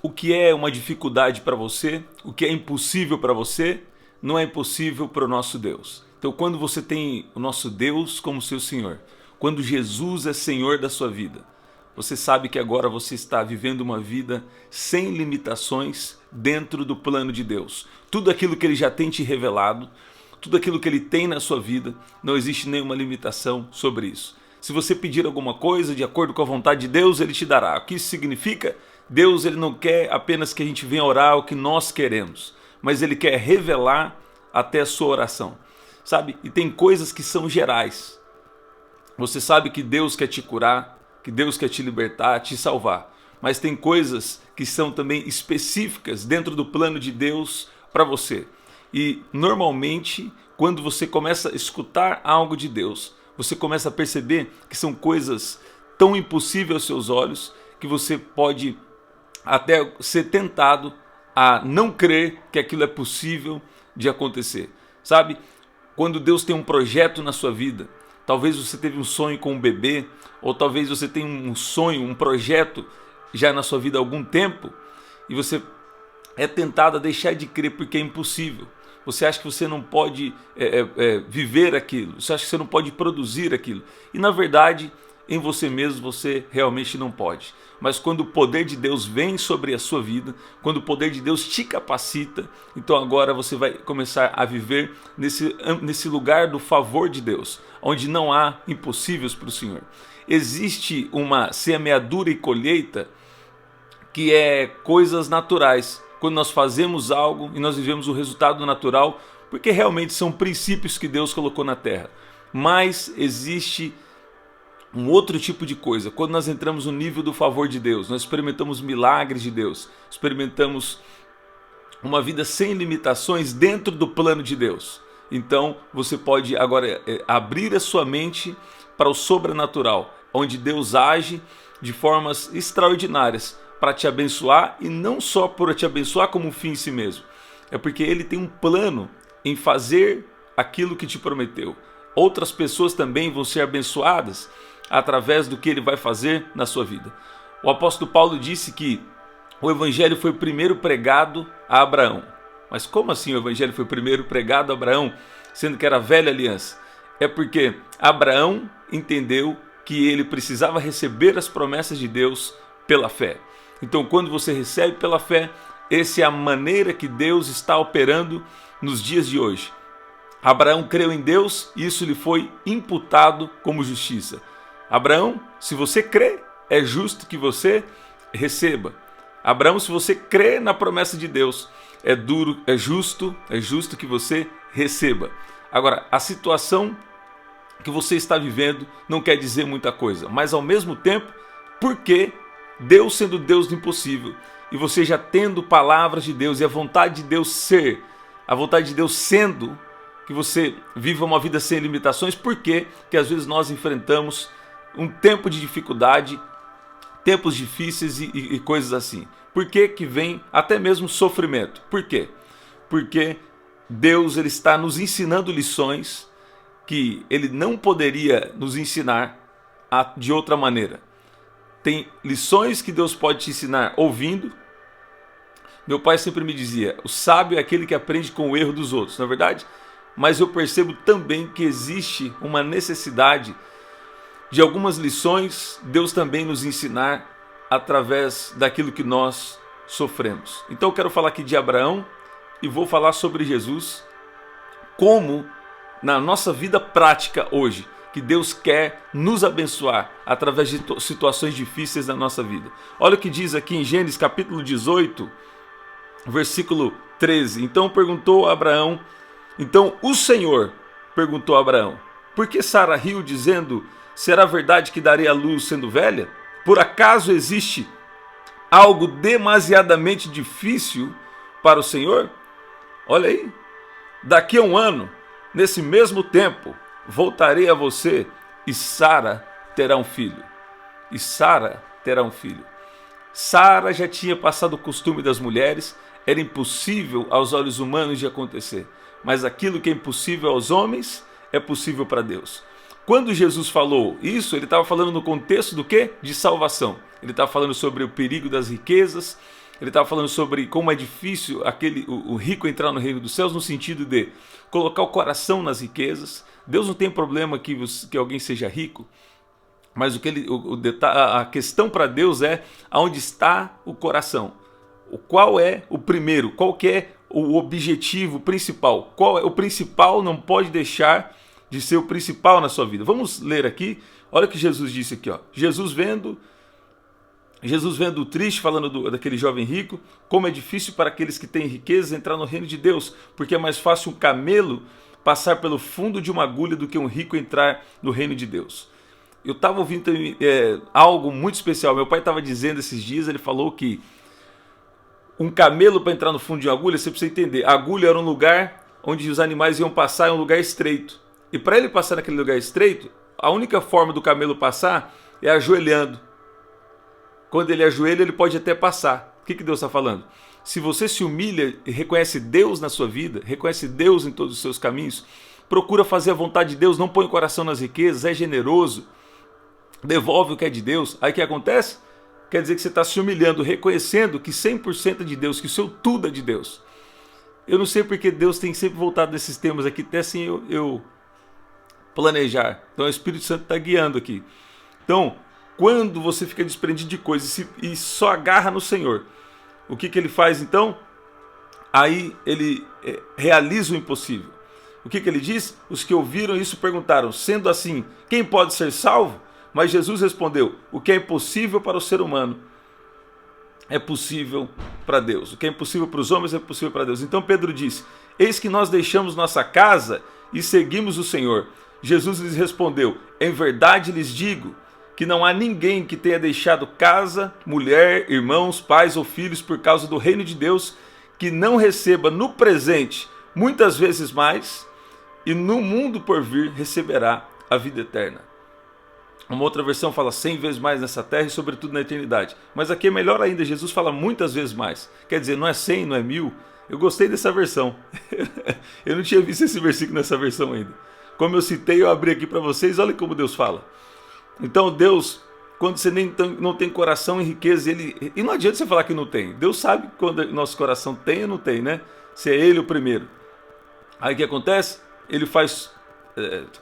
o que é uma dificuldade para você, o que é impossível para você, não é impossível para o nosso Deus. Então, quando você tem o nosso Deus como seu Senhor, quando Jesus é Senhor da sua vida, você sabe que agora você está vivendo uma vida sem limitações dentro do plano de Deus. Tudo aquilo que Ele já tem te revelado, tudo aquilo que Ele tem na sua vida, não existe nenhuma limitação sobre isso. Se você pedir alguma coisa de acordo com a vontade de Deus, Ele te dará. O que isso significa? Deus, Ele não quer apenas que a gente venha orar o que nós queremos, mas Ele quer revelar até a sua oração. Sabe? E tem coisas que são gerais. Você sabe que Deus quer te curar, que Deus quer te libertar, te salvar. Mas tem coisas que são também específicas dentro do plano de Deus para você. E normalmente, quando você começa a escutar algo de Deus, você começa a perceber que são coisas tão impossíveis aos seus olhos que você pode até ser tentado a não crer que aquilo é possível de acontecer. Sabe? Quando Deus tem um projeto na sua vida, talvez você teve um sonho com um bebê, ou talvez você tenha um sonho, um projeto já na sua vida há algum tempo, e você é tentado a deixar de crer porque é impossível. Você acha que você não pode viver aquilo, você acha que você não pode produzir aquilo. E na verdade, em você mesmo, você realmente não pode. Mas quando o poder de Deus vem sobre a sua vida, quando o poder de Deus te capacita, então agora você vai começar a viver nesse lugar do favor de Deus, onde não há impossíveis para o Senhor. Existe uma semeadura e colheita que é coisas naturais. Quando nós fazemos algo e nós vivemos o resultado natural, porque realmente são princípios que Deus colocou na terra. Mas existe um outro tipo de coisa. Quando nós entramos no nível do favor de Deus, nós experimentamos milagres de Deus, experimentamos uma vida sem limitações dentro do plano de Deus. Então você pode agora abrir a sua mente para o sobrenatural, onde Deus age de formas extraordinárias para te abençoar, e não só por te abençoar como um fim em si mesmo. É porque Ele tem um plano em fazer aquilo que te prometeu. Outras pessoas também vão ser abençoadas através do que Ele vai fazer na sua vida. O apóstolo Paulo disse que o evangelho foi primeiro pregado a Abraão. Mas como assim o evangelho foi primeiro pregado a Abraão, sendo que era a velha aliança? É porque Abraão entendeu que ele precisava receber as promessas de Deus pela fé. Então, quando você recebe pela fé, essa é a maneira que Deus está operando nos dias de hoje. Abraão creu em Deus e isso lhe foi imputado como justiça. Abraão, se você crê, é justo que você receba. Abraão, se você crê na promessa de Deus, é justo que você receba. Agora, a situação que você está vivendo não quer dizer muita coisa, mas ao mesmo tempo, porque Deus sendo Deus do impossível, e você já tendo palavras de Deus e a vontade de Deus ser, a vontade de Deus sendo que você viva uma vida sem limitações, por que às vezes nós enfrentamos um tempo de dificuldade, tempos difíceis e coisas assim? Por que vem até mesmo sofrimento? Por quê? Porque Deus ele está nos ensinando lições que Ele não poderia nos ensinar de outra maneira. Tem lições que Deus pode te ensinar ouvindo. Meu pai sempre me dizia, o sábio é aquele que aprende com o erro dos outros, não é verdade? Mas eu percebo também que existe uma necessidade de algumas lições Deus também nos ensinar através daquilo que nós sofremos. Então eu quero falar aqui de Abraão e vou falar sobre Jesus, como na nossa vida prática hoje, que Deus quer nos abençoar através de situações difíceis na nossa vida. Olha o que diz aqui em Gênesis capítulo 18, versículo 13. Então o Senhor perguntou a Abraão, por que Sara riu dizendo, será verdade que darei à luz sendo velha? Por acaso existe algo demasiadamente difícil para o Senhor? Olha aí, daqui a um ano, nesse mesmo tempo, voltarei a você e Sara terá um filho. E Sara terá um filho. Sara já tinha passado o costume das mulheres, era impossível aos olhos humanos de acontecer. Mas aquilo que é impossível aos homens, é possível para Deus. Quando Jesus falou isso, ele estava falando no contexto do quê? De salvação. Ele estava falando sobre o perigo das riquezas, Ele estava falando sobre como é difícil o rico entrar no reino dos céus, no sentido de colocar o coração nas riquezas. Deus não tem problema que alguém seja rico, mas a questão para Deus é aonde está o coração. Qual é o primeiro? Qual que é o objetivo principal? Qual é o principal? Não pode deixar de ser o principal na sua vida. Vamos ler aqui. Olha o que Jesus disse aqui, ó. Jesus vendo o triste, falando daquele jovem rico, como é difícil para aqueles que têm riquezas entrar no reino de Deus, porque é mais fácil um camelo passar pelo fundo de uma agulha do que um rico entrar no reino de Deus. Eu estava ouvindo algo muito especial. Meu pai estava dizendo esses dias, ele falou que um camelo, para entrar no fundo de uma agulha, você precisa entender, a agulha era um lugar onde os animais iam passar, em um lugar estreito. E para ele passar naquele lugar estreito, a única forma do camelo passar é ajoelhando. Quando ele ajoelha, ele pode até passar. O que Deus está falando? Se você se humilha e reconhece Deus na sua vida, reconhece Deus em todos os seus caminhos, procura fazer a vontade de Deus, não põe o coração nas riquezas, é generoso, devolve o que é de Deus, aí o que acontece? Quer dizer que você está se humilhando, reconhecendo que 100% é de Deus, que o seu tudo é de Deus. Eu não sei porque Deus tem sempre voltado nesses temas aqui, até assim eu planejar. Então o Espírito Santo está guiando aqui. Então, quando você fica desprendido de coisas e só agarra no Senhor, o que ele faz então? Aí ele realiza o impossível. O que ele diz? Os que ouviram isso perguntaram, sendo assim, quem pode ser salvo? Mas Jesus respondeu, o que é impossível para o ser humano é possível para Deus. O que é impossível para os homens é possível para Deus. Então Pedro disse, eis que nós deixamos nossa casa e seguimos o Senhor. Jesus lhes respondeu, em verdade lhes digo, que não há ninguém que tenha deixado casa, mulher, irmãos, pais ou filhos por causa do reino de Deus, que não receba no presente muitas vezes mais, e no mundo por vir receberá a vida eterna. Uma outra versão fala 100 vezes mais nessa terra e sobretudo na eternidade. Mas aqui é melhor ainda, Jesus fala muitas vezes mais. Quer dizer, não é 100, não é 1000. Eu gostei dessa versão. Eu não tinha visto esse versículo nessa versão ainda. Como eu citei, eu abri aqui para vocês, olha como Deus fala. Então Deus, quando você não tem coração em riqueza, e não adianta você falar que não tem. Deus sabe quando nosso coração tem ou não tem, né? Se é Ele o primeiro. Aí o que acontece? Ele faz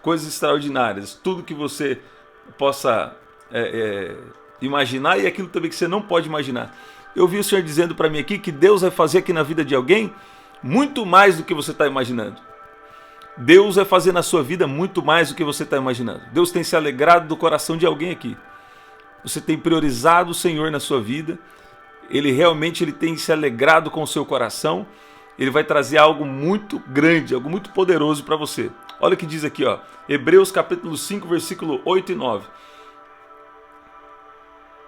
coisas extraordinárias. Tudo que você possa imaginar e aquilo também que você não pode imaginar. Eu vi o Senhor dizendo para mim aqui que Deus vai fazer aqui na vida de alguém muito mais do que você está imaginando. Deus vai fazer na sua vida muito mais do que você está imaginando. Deus tem se alegrado do coração de alguém aqui. Você tem priorizado o Senhor na sua vida. Ele realmente tem se alegrado com o seu coração. Ele vai trazer algo muito grande, algo muito poderoso para você. Olha o que diz aqui, ó, Hebreus capítulo 5, versículo 8 e 9.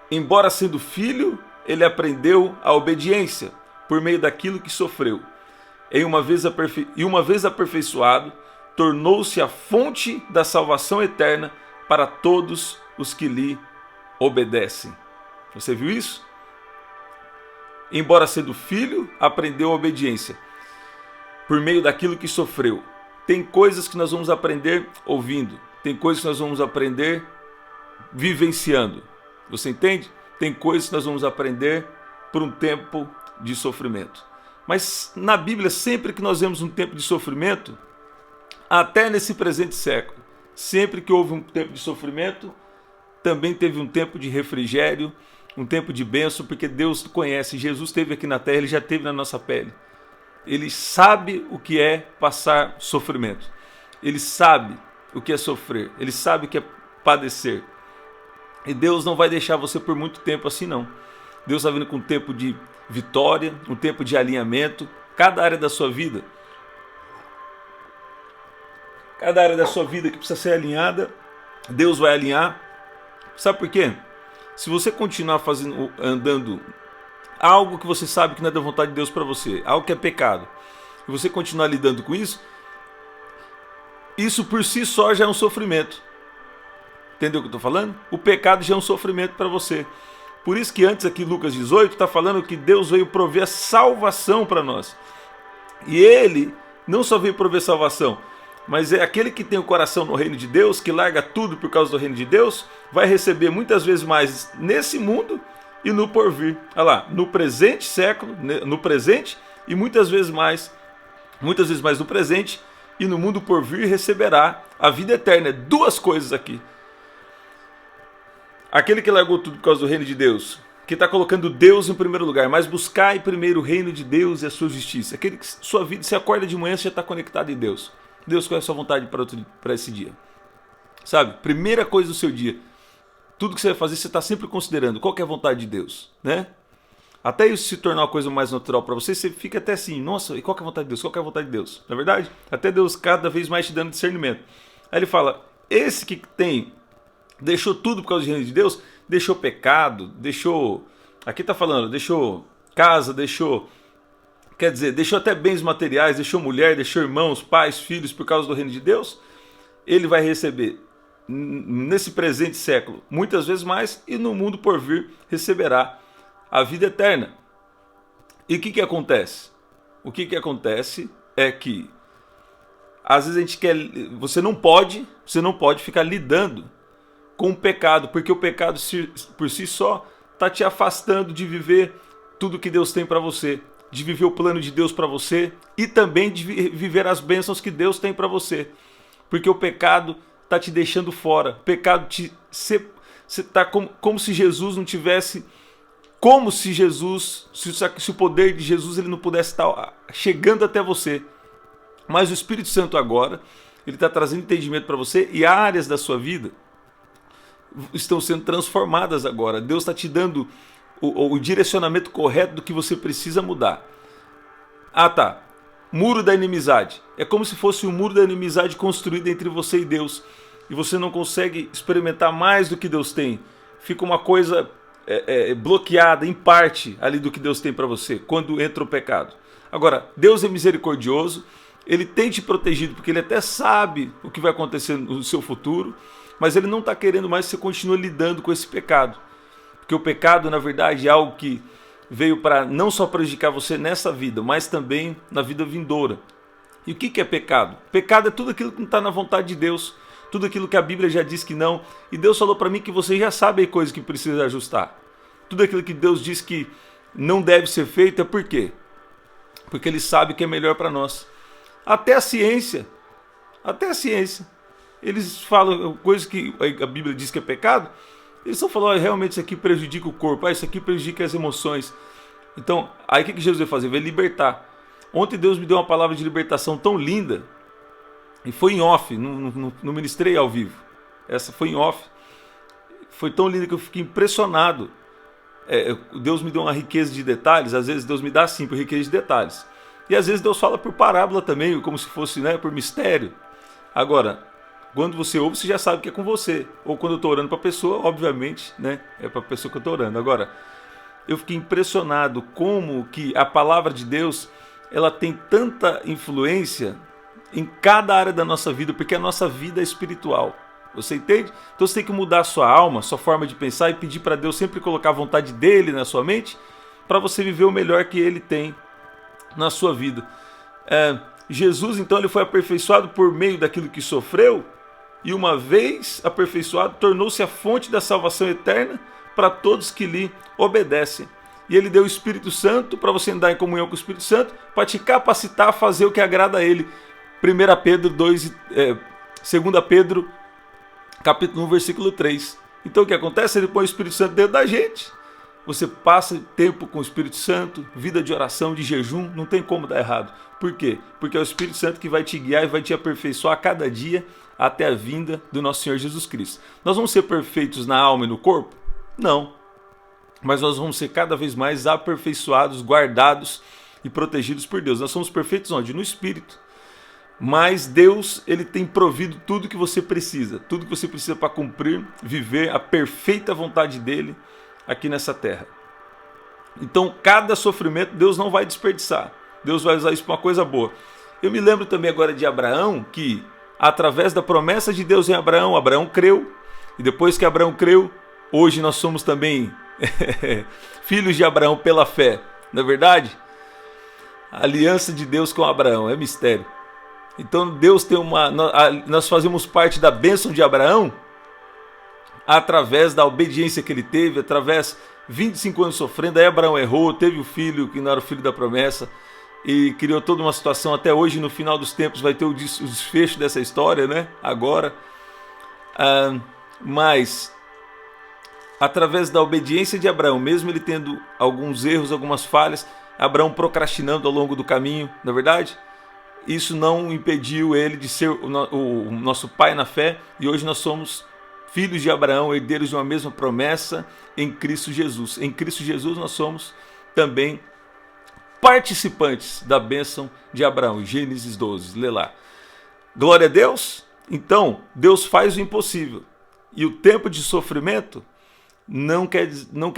Embora sendo filho, ele aprendeu a obediência por meio daquilo que sofreu. E uma vez aperfeiçoado, tornou-se a fonte da salvação eterna para todos os que lhe obedecem. Você viu isso? Embora sendo filho, aprendeu a obediência por meio daquilo que sofreu. Tem coisas que nós vamos aprender ouvindo. Tem coisas que nós vamos aprender vivenciando. Você entende? Tem coisas que nós vamos aprender por um tempo de sofrimento. Mas na Bíblia, sempre que nós vemos um tempo de sofrimento, até nesse presente século, sempre que houve um tempo de sofrimento, também teve um tempo de refrigério, um tempo de bênção, porque Deus conhece. Jesus esteve aqui na terra, Ele já esteve na nossa pele. Ele sabe o que é passar sofrimento. Ele sabe o que é sofrer. Ele sabe o que é padecer. E Deus não vai deixar você por muito tempo assim, não. Deus está vindo com um tempo de vitória, um tempo de alinhamento. Cada área da sua vida, que precisa ser alinhada, Deus vai alinhar. Sabe por quê? Se você continuar andando algo que você sabe que não é da vontade de Deus para você, algo que é pecado, e você continuar lidando com isso, isso por si só já é um sofrimento. Entendeu o que eu estou falando? O pecado já é um sofrimento para você. Por isso que antes aqui Lucas 18 está falando que Deus veio prover a salvação para nós. E Ele não só veio prover salvação, mas é aquele que tem o coração no reino de Deus, que larga tudo por causa do reino de Deus, vai receber muitas vezes mais nesse mundo e no porvir. Olha lá, no presente século, no presente e muitas vezes mais no presente e no mundo por vir receberá a vida eterna. Duas coisas aqui. Aquele que largou tudo por causa do reino de Deus, que está colocando Deus em primeiro lugar, mas buscai primeiro o reino de Deus e a sua justiça. Aquele que sua vida, você acorda de manhã, você já está conectado em Deus. Deus, qual é a sua vontade para esse dia? Sabe? Primeira coisa do seu dia. Tudo que você vai fazer, você está sempre considerando qual que é a vontade de Deus, né? Até isso se tornar uma coisa mais natural para você, você fica até assim, nossa, e qual que é a vontade de Deus? Qual que é a vontade de Deus? Não é verdade? Até Deus cada vez mais te dando discernimento. Aí ele fala, esse que deixou tudo por causa do reino de Deus, deixou pecado, deixou, aqui está falando, deixou casa, deixou até bens materiais, deixou mulher, deixou irmãos, pais, filhos por causa do reino de Deus, ele vai receber nesse presente século muitas vezes mais e no mundo por vir receberá a vida eterna. E o que acontece? O que acontece é que às vezes a gente quer, você não pode ficar lidando com o pecado, porque o pecado por si só está te afastando de viver tudo que Deus tem para você, de viver o plano de Deus para você e também de viver as bênçãos que Deus tem para você, porque o pecado está te deixando fora. O pecado você está como se Jesus não tivesse, como se Jesus, se o poder de Jesus ele não pudesse estar chegando até você. Mas o Espírito Santo agora, ele está trazendo entendimento para você e áreas da sua vida estão sendo transformadas agora. Deus está te dando o direcionamento correto do que você precisa mudar. Ah, tá. Muro da inimizade. É como se fosse um muro da inimizade construído entre você e Deus. E você não consegue experimentar mais do que Deus tem. Fica uma coisa bloqueada em parte ali do que Deus tem para você quando entra o pecado. Agora, Deus é misericordioso. Ele tem te protegido porque ele até sabe o que vai acontecer no seu futuro. Mas ele não está querendo mais que você continue lidando com esse pecado. Porque o pecado, na verdade, é algo que veio para não só prejudicar você nessa vida, mas também na vida vindoura. E o que é pecado? Pecado é tudo aquilo que não está na vontade de Deus, tudo aquilo que a Bíblia já diz que não. E Deus falou para mim que você já sabe a coisa que precisa ajustar. Tudo aquilo que Deus diz que não deve ser feito é por quê? Porque Ele sabe que é melhor para nós. Até a ciência, eles falam coisas que a Bíblia diz que é pecado, eles estão falando, realmente isso aqui prejudica o corpo, isso aqui prejudica as emoções. Então, aí o que Jesus vai fazer? Vai libertar. Ontem Deus me deu uma palavra de libertação tão linda, e foi em off, não ministrei ao vivo. Essa foi em off. Foi tão linda que eu fiquei impressionado. Deus me deu uma riqueza de detalhes, às vezes Deus me dá assim, por riqueza de detalhes. E às vezes Deus fala por parábola também, como se fosse por mistério. Agora, quando você ouve, você já sabe que é com você. Ou quando eu estou orando para a pessoa, obviamente, é para a pessoa que eu estou orando. Agora, eu fiquei impressionado como que a palavra de Deus, ela tem tanta influência em cada área da nossa vida, porque a nossa vida é espiritual. Você entende? Então você tem que mudar a sua alma, sua forma de pensar e pedir para Deus sempre colocar a vontade dele na sua mente, para você viver o melhor que ele tem na sua vida. Jesus, então, ele foi aperfeiçoado por meio daquilo que sofreu, e uma vez aperfeiçoado, tornou-se a fonte da salvação eterna para todos que lhe obedecem. E ele deu o Espírito Santo para você andar em comunhão com o Espírito Santo, para te capacitar a fazer o que agrada a ele. 1 Pedro 2, 2 Pedro, capítulo 1, versículo 3. Então o que acontece? Ele põe o Espírito Santo dentro da gente. Você passa tempo com o Espírito Santo, vida de oração, de jejum, não tem como dar errado. Por quê? Porque é o Espírito Santo que vai te guiar e vai te aperfeiçoar a cada dia até a vinda do nosso Senhor Jesus Cristo. Nós vamos ser perfeitos na alma e no corpo? Não. Mas nós vamos ser cada vez mais aperfeiçoados, guardados e protegidos por Deus. Nós somos perfeitos onde? No Espírito. Mas Deus, ele tem provido tudo que você precisa. Tudo que você precisa para cumprir, viver a perfeita vontade dele aqui nessa terra. Então, cada sofrimento Deus não vai desperdiçar. Deus vai usar isso para uma coisa boa. Eu me lembro também agora de Abraão, que através da promessa de Deus em Abraão, Abraão creu. E depois que Abraão creu, hoje nós somos também filhos de Abraão pela fé. Não é verdade? A aliança de Deus com Abraão é mistério. Então Deus tem nós fazemos parte da bênção de Abraão através da obediência que ele teve, através 25 anos sofrendo, aí Abraão errou, teve o filho que não era o filho da promessa e criou toda uma situação. Até hoje, no final dos tempos, vai ter o desfecho dessa história, né? Agora, mas através da obediência de Abraão, mesmo ele tendo alguns erros, algumas falhas, Abraão procrastinando ao longo do caminho, na verdade, isso não impediu ele de ser o nosso pai na fé, e hoje nós somos filhos de Abraão, herdeiros de uma mesma promessa em Cristo Jesus. Em Cristo Jesus nós somos também participantes da bênção de Abraão. Gênesis 12, lê lá. Glória a Deus. Então, Deus faz o impossível. E o tempo de sofrimento não quer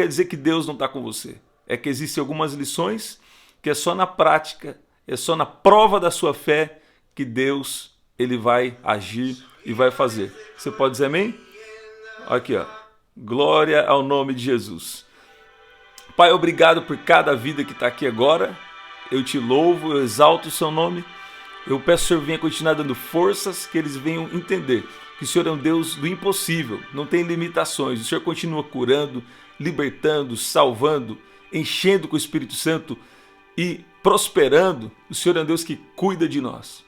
dizer que Deus não está com você. É que existem algumas lições que é só na prática, é só na prova da sua fé que Deus ele vai agir e vai fazer. Você pode dizer amém? Aqui, ó. Glória ao nome de Jesus. Pai, obrigado por cada vida que está aqui agora. Eu te louvo, eu exalto o seu nome. Eu peço que o Senhor venha continuar dando forças, que eles venham entender que o Senhor é um Deus do impossível, não tem limitações. O Senhor continua curando, libertando, salvando, enchendo com o Espírito Santo e prosperando. O Senhor é um Deus que cuida de nós.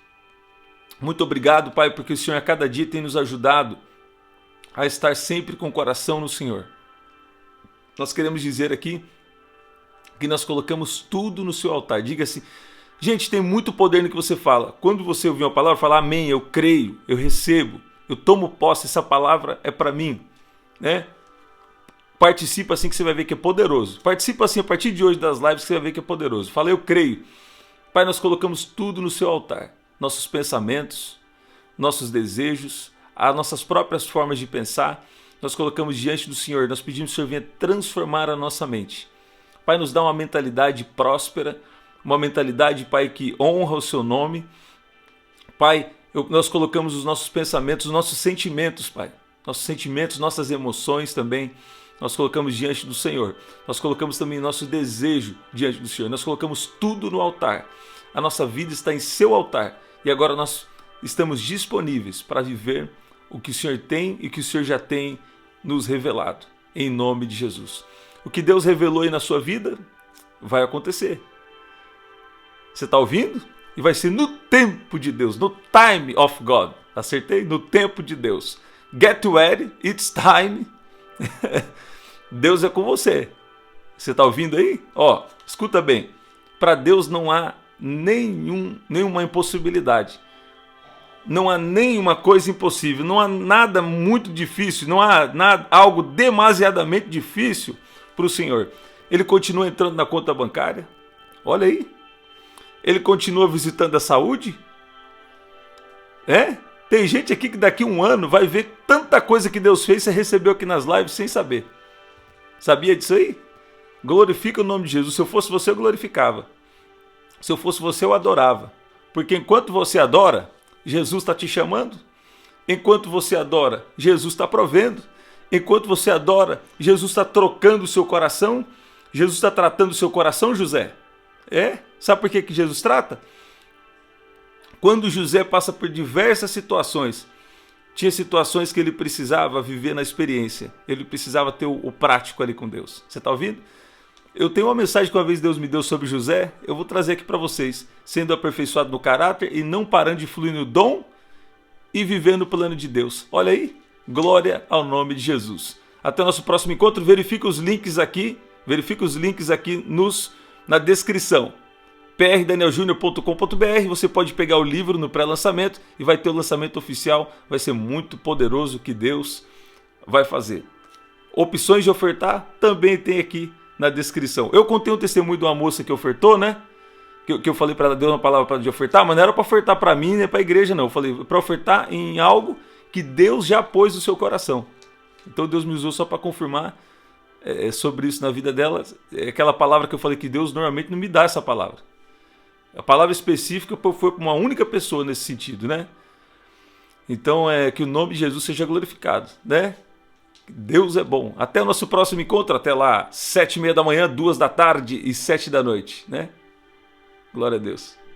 Muito obrigado, Pai, porque o Senhor a cada dia tem nos ajudado a estar sempre com o coração no Senhor. Nós queremos dizer aqui que nós colocamos tudo no seu altar. Diga assim, gente, tem muito poder no que você fala. Quando você ouvir uma palavra, fala amém, eu creio, eu recebo, eu tomo posse, essa palavra é para mim, né? Participa assim que você vai ver que é poderoso. Participa assim a partir de hoje das lives que você vai ver que é poderoso. Fala, eu creio. Pai, nós colocamos tudo no seu altar. Nossos pensamentos, nossos desejos, as nossas próprias formas de pensar, nós colocamos diante do Senhor. Nós pedimos que o Senhor venha transformar a nossa mente. Pai, nos dá uma mentalidade próspera, uma mentalidade, Pai, que honra o seu nome. Pai, nós colocamos os nossos pensamentos, os nossos sentimentos, Pai. Nossos sentimentos, nossas emoções também, nós colocamos diante do Senhor. Nós colocamos também nosso desejo diante do Senhor. Nós colocamos tudo no altar. A nossa vida está em seu altar. E agora nós estamos disponíveis para viver o que o Senhor tem e que o Senhor já tem nos revelado. Em nome de Jesus. O que Deus revelou aí na sua vida vai acontecer. Você está ouvindo? E vai ser no tempo de Deus, no time of God. Acertei? No tempo de Deus. Get ready, it's time. Deus é com você. Você está ouvindo aí? Ó, escuta bem. Para Deus não há nenhuma impossibilidade. Não há nenhuma coisa impossível. Não há nada muito difícil. Não há algo demasiadamente difícil para o Senhor. Ele continua entrando na conta bancária. Olha aí. Ele continua visitando a saúde. Tem gente aqui que daqui a um ano vai ver tanta coisa que Deus fez e você recebeu aqui nas lives sem saber. Sabia disso aí? Glorifica o nome de Jesus. Se eu fosse você, eu glorificava. Se eu fosse você, eu adorava. Porque enquanto você adora, Jesus está te chamando. Enquanto você adora, Jesus está provendo. Enquanto você adora, Jesus está trocando o seu coração. Jesus está tratando o seu coração, José. Sabe por que Jesus trata? Quando José passa por diversas situações, tinha situações que ele precisava viver na experiência. Ele precisava ter o prático ali com Deus. Você está ouvindo? Eu tenho uma mensagem que uma vez Deus me deu sobre José, eu vou trazer aqui para vocês. Sendo aperfeiçoado no caráter e não parando de fluir no dom e vivendo o plano de Deus. Olha aí, glória ao nome de Jesus. Até o nosso próximo encontro. Verifica os links aqui na descrição. prdanieljunior.com.br. Você pode pegar o livro no pré-lançamento e vai ter o lançamento oficial. Vai ser muito poderoso o que Deus vai fazer. Opções de ofertar também tem aqui na descrição. Eu contei um testemunho de uma moça que ofertou, né? Que eu falei para ela, deu uma palavra de ofertar, mas não era para ofertar para mim nem para a igreja, não. Eu falei para ofertar em algo que Deus já pôs no seu coração. Então Deus me usou só para confirmar sobre isso na vida dela. É aquela palavra que eu falei que Deus normalmente não me dá essa palavra. A palavra específica foi para uma única pessoa nesse sentido, né? Então que o nome de Jesus seja glorificado, né? Deus é bom. Até o nosso próximo encontro. Até lá, 7h30 da manhã, 2 da tarde e 7 da noite, né? Glória a Deus.